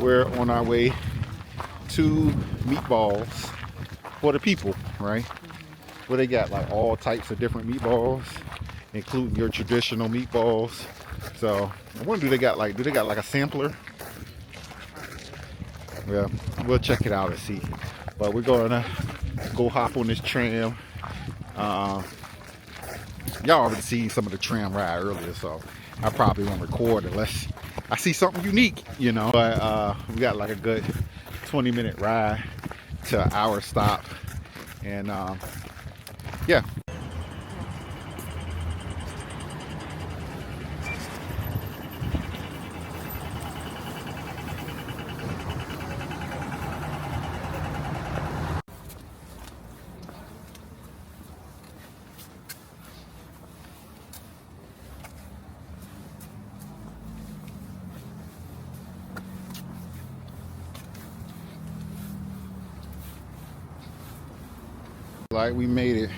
we're on our way to Meatballs for the people, right? Where they got like all types of different meatballs, including your traditional meatballs. So I wonder, do they got like a sampler? Yeah, we'll check it out and see. But we're gonna go hop on this tram. Uh, y'all already seen some of the tram ride earlier, so I probably won't record unless I see something unique, you know. But we got like a good 20-minute ride to our stop, and yeah. Like we made it